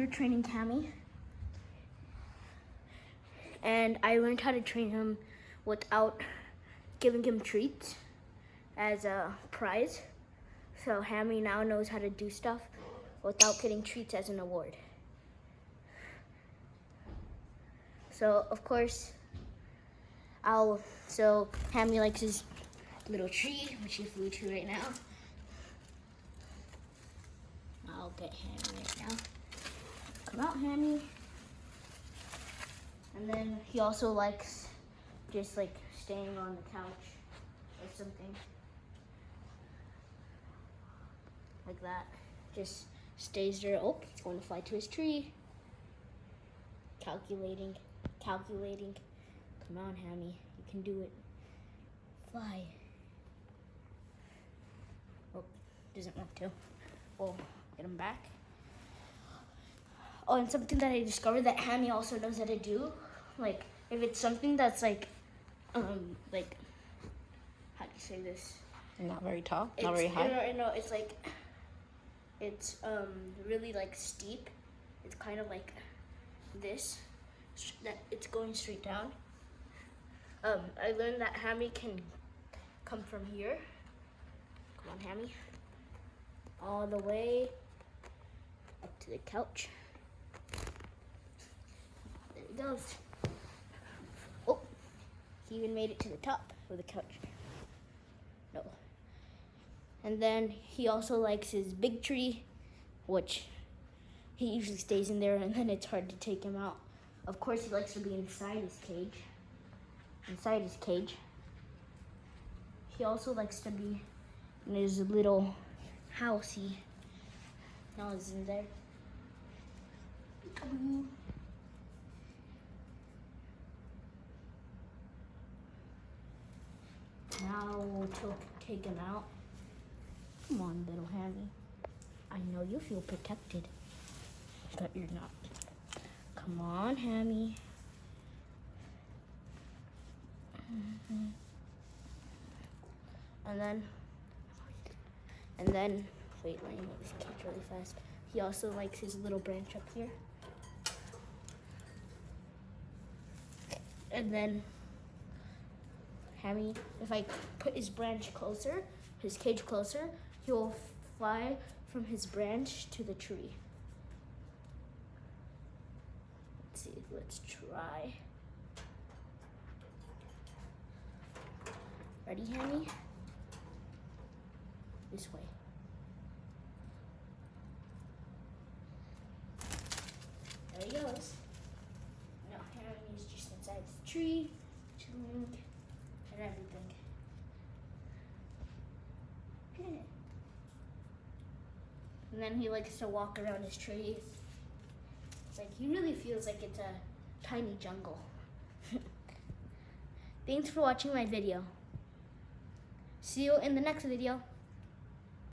here training Hamie. And I learned how to train him without giving him treats as a prize. So Hamie now knows how to do stuff without getting treats as an award. So of course, so Hamie likes his little tree, which he flew to right now. I'll get Hamie right now. Come out, Hamie. And then he also likes just like staying on the couch or something. Like that. Just stays there. Oh, he's going to fly to his tree. Calculating. Come on, Hamie. You can do it. Fly. Oh, doesn't want to. We'll get him back. Oh, and something that I discovered that Hamie also knows how to do, like if it's something that's like how do you say this? Not very tall, not very high. No, it's like it's really like steep. It's kind of like this, that it's going straight down. I learned that Hamie can come from here. Come on, Hamie. All the way up to the couch. There he goes. Oh, he even made it to the top of the couch. No. And then he also likes his big tree, which he usually stays in there, and then it's hard to take him out. Of course, he likes to be inside his cage. He also likes to be in his little housey. Now he's in there. Now we'll take him out. Come on, little Hamie. I know you feel protected, but you're not. Come on, Hamie. And then, wait, let me move this cage really fast. He also likes his little branch up here. And then, Hamie, if I put his branch closer, his cage closer, he will fly from his branch to the tree. Let's see, let's try. Ready, Hamie? This way. There he goes. Now Hamie is just inside the tree, chilling, and everything. And then he likes to walk around his tree. It's like he really feels like it's a tiny jungle. Thanks for watching my video. See you in the next video.